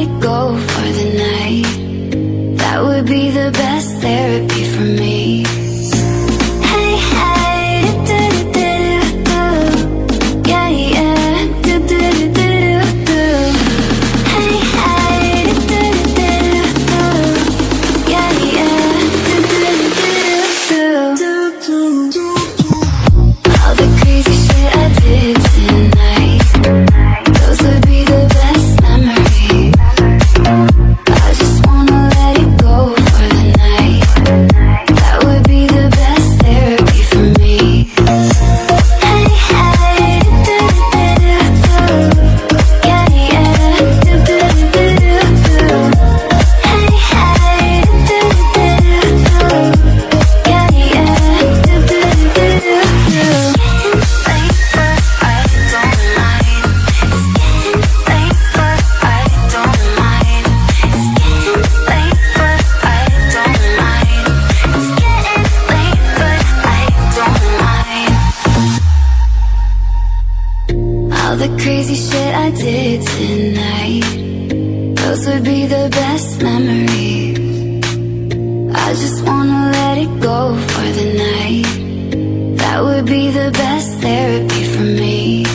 it go for the night. That would be the best therapy for me. Hey, hey, do-do-do-do-do. Yeah, yeah, do-do-do-do-do. Hey, hey, do-do-do-do-do. Yeah, yeah, do-do-do-do-do. All the crazy shit I did tonight, those would be the best memories. I just wanna let it go for the night. That would be the best therapy for me. Hey, hey, do-do-do-do-do. Yeah, yeah, do-do-do-do-do. Hey, hey, do-do-do-do-do. Yeah, yeah, do-do-do-do-do. All the crazy shit I did tonight, those would be the best memories. I just wanna let it go for the night. That would be the best therapy for me.